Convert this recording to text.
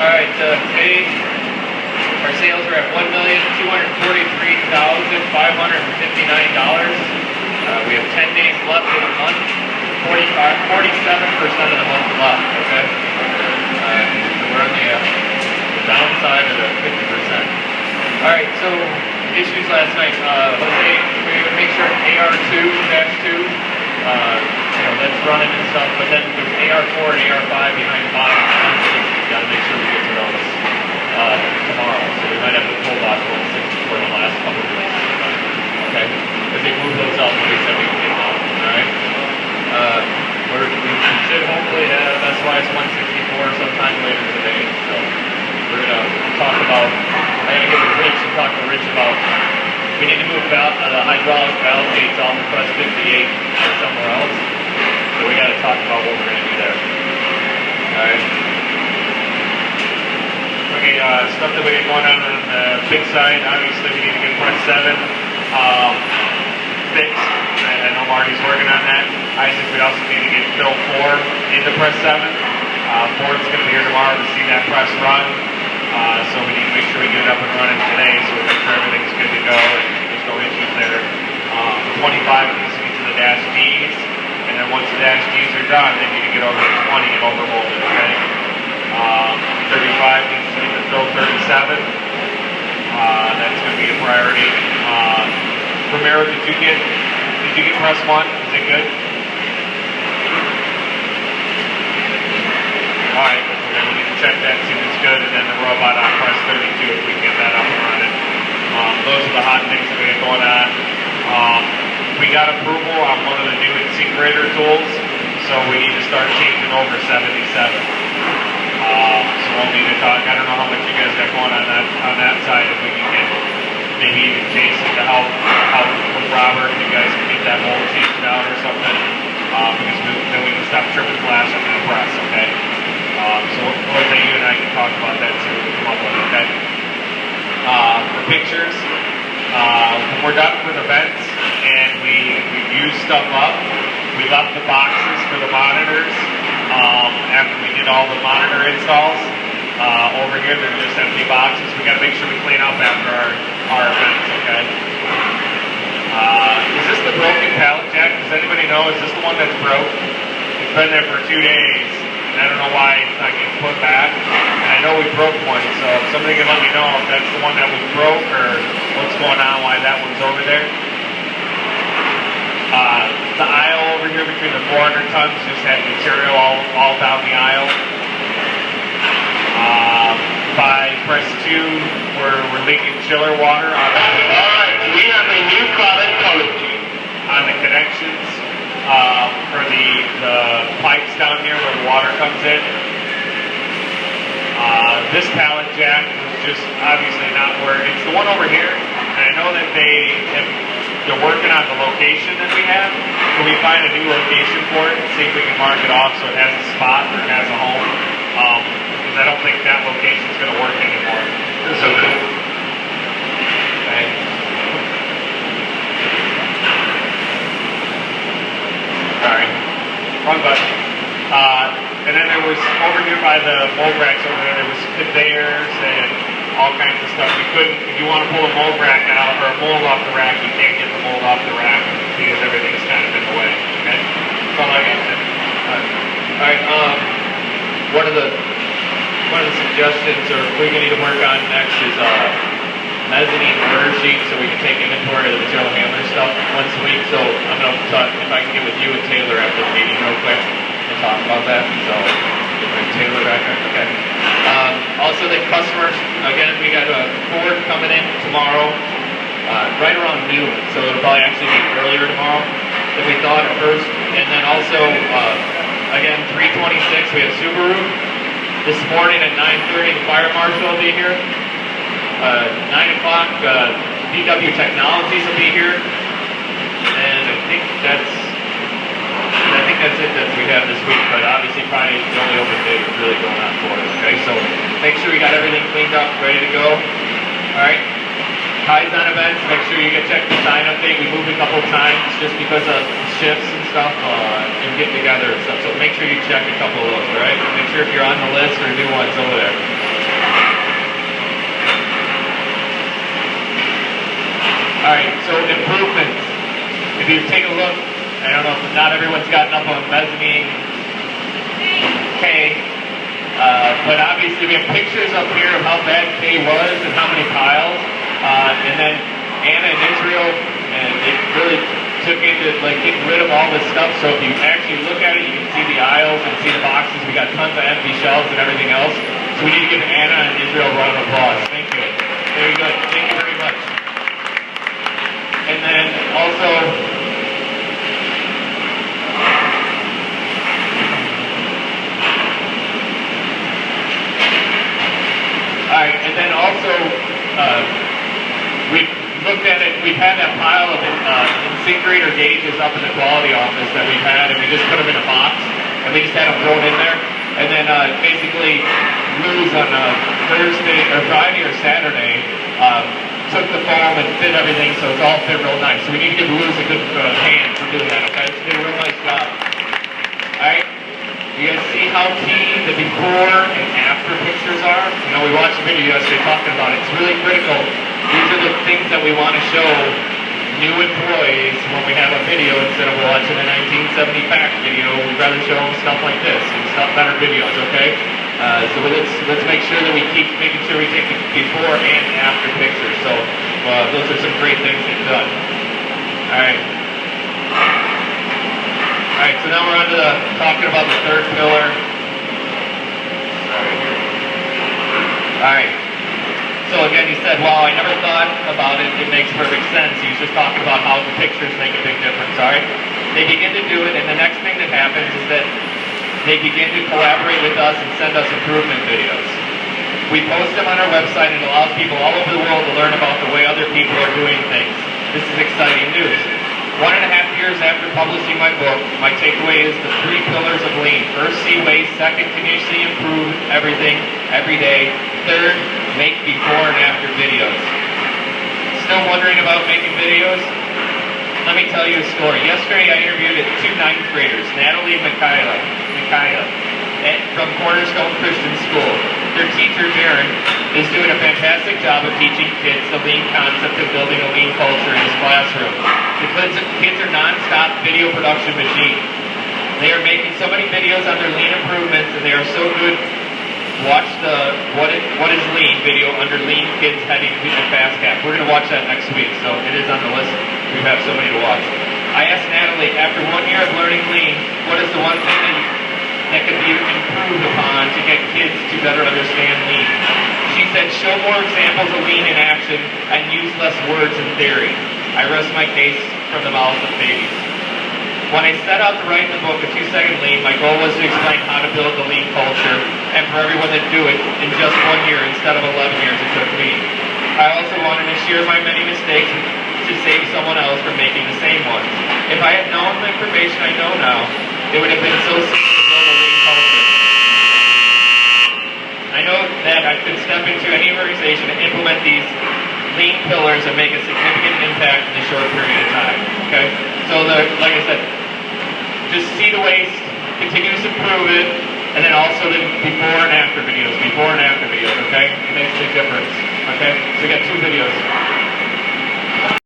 Alright, today our sales are at $1,243,559. We have 10 days left in the month, 47% of the month left, okay? We're on the downside of the 50%. Alright, so issues last night. Jose, we were to make sure AR2-2, that's running and stuff, but then there's AR4 and AR5 behind the bottom. We've got to make sure we get to those tomorrow. So we might have to pull back 160 for the last couple of days. Okay? Because they moved those up when they said we can get them out. Alright? We should hopefully have SYS 164 sometime later today. So we're going to talk about, I got to give Rich and talk to Rich about, we need to move the hydraulic valve gates off of press 58 or somewhere else. So we got to talk about what we're going to do there. Alright. Okay, stuff that we got going on the big side. Obviously, we need to get press 7 fixed. I know Marty's working on that. Isaac, we also need to get fill 4 into press 7. Ford's going to be here tomorrow to see that press run. So we need to make sure we get it up and running today so we make sure everything's good to go and there's no issues there. 25 needs to get to the dash Ds. And then once the dash Ds are done, they need to get over to 20 and overmold it, okay? 35 needs to get to fill 37. That's going to be a priority. Romero, did you get press 1? Is it good? Alright, we need to check that, see if it's good, and then the robot on press 32 if we can get that up and running. Those are the hot things that we got going on. We got approval on one of the new InSinkErator tools, so we need to start changing over 77. So we'll need to talk. I don't know how much you guys got going on that side. If we can get maybe even Jason to help with Robert, if you guys can get that mold changed out or something, because then we can stop tripping flash on that press. Okay. So Jose, you and I can talk about that too. Come up with okay. For pictures, when we're done with events and we've used stuff up, we left the boxes for the monitors after we did all the monitor installs. Over here, they're just empty boxes. We got to make sure we clean up after our events, okay? Is this the broken pallet jack? Does anybody know? Is this the one that's broke? It's been there for 2 days, and I don't know why it's not getting put back. And I know we broke one, so if somebody can let me know if that's the one that was broke or what's going on, why that one's over there. The aisle over here between the 400 tons just had material all down the aisle. By press 2, we're leaking chiller water on the we have a new product coming to you. On the connections for the pipes down here where the water comes in. This pallet jack was just obviously not where it's the one over here, and I know that they're working on the location that we have. Can we find a new location for it? See if we can mark it off so it has a spot or it has a home. Because I don't think that location is going to work anymore. It's okay. Okay. Sorry. Wrong button. And then there was, over here by the mold racks over there was conveyors and all kinds of stuff. You couldn't, if you want to pull a mold rack out, or a mold off the rack, you can't get the mold off the rack because everything's kind of in the way. Okay? That's all I got to say. Alright, one of the suggestions, or we're going to need to work on next is mezzanine order sheet so we can take inventory of the material handler stuff once a week. So I'm going to talk, if I can get with you and Taylor after the meeting real quick and talk about that. So bring Taylor back up. Okay. Also the customers, again, we got a Ford coming in tomorrow right around noon. So it'll probably actually be earlier tomorrow than we thought at first. And then also, again, 326, we have Subaru. This morning at 9:30, the fire marshal will be here. 9 o'clock, BW Technologies will be here. And I think that's it that we have this week. But obviously Friday is the only open day that's really going on for us. Okay, so make sure we got everything cleaned up, ready to go. All right. Kaizen events, make sure you get check the sign update. We moved a couple times just because of shifts and stuff and getting together and stuff. So make sure you check a couple of those, all right? Make sure if you're on the list or new ones over there. All right, so improvements. If you take a look, I don't know if not everyone's gotten up on mezzanine K, but obviously we have pictures up here of how bad K was and how many piles. And then Anna and Israel, and it really took into like getting rid of all this stuff. So if you actually look at it, you can see the aisles and see the boxes. We got tons of empty shelves and everything else. So we need to give Anna and Israel a round of applause. Thank you. Very good. Thank you very much. And then also, we've looked at it. We've had that pile of InSinkGrader gauges up in the quality office that we've had, and we just put them in a box, and we just had them thrown in there. And then basically, Lou's on Thursday or Friday or Saturday took the foam and fit everything, so it's all fit real nice. So we need to give Lou's a good hand for doing that. Okay, she did a real nice job. All right. You guys see how key the before and after pictures are? You know, we watched the video yesterday talking about it. It's really critical. These are the things that we want to show new employees when we have a video instead of watching a 1970 fact video. We'd rather show them stuff like this and stuff better videos, okay? So let's make sure that we keep making sure we take the before and after pictures. So those are some great things they've done. All right. All right, so now we're on to talking about the third pillar. Sorry. All right. So again, he said, well, I never thought about it. It makes perfect sense. He was just talking about how the pictures make a big difference, all right? They begin to do it, and the next thing that happens is that they begin to collaborate with us and send us improvement videos. We post them on our website, and it allows people all over the world to learn about the way other people are doing things. This is exciting news. 1.5 years after publishing my book, my takeaway is the 3 pillars of lean. First, see waste. Second, continuously improve everything, every day. Third, make before and after videos. Still wondering about making videos? Let me tell you a story. Yesterday I interviewed 2 ninth graders, Natalie and Micaiah, from Cornerstone Christian School. Their teacher, Darren, is doing a fantastic job of teaching kids the lean concept of building a lean culture in his classroom. The kids are non-stop video production machines. They are making so many videos on their lean improvements, and they are so good. Watch the What is Lean video under Lean Kids Heading and FastCap. We're going to watch that next week, so it is on the list. We have so many to watch. I asked Natalie, after 1 year of learning Lean, what is the one thing that could be improved upon to get kids to better understand Lean? She said, show more examples of Lean in action and use less words in theory. I rest my case from the mouths of babies. When I set out to write the book, A 2-Second Lean, my goal was to explain how to build the lean culture and for everyone to do it in just 1 year instead of 11 years it took me. I also wanted to share my many mistakes to save someone else from making the same ones. If I had known the information I know now, it would have been so simple to build a lean culture. I know that I could step into any organization and implement these lean pillars and make a significant impact in a short period of time. Okay? So like I said, just see the waste, continue to improve it, and then also the before and after videos, okay? It makes a big difference, okay? So we got 2 videos.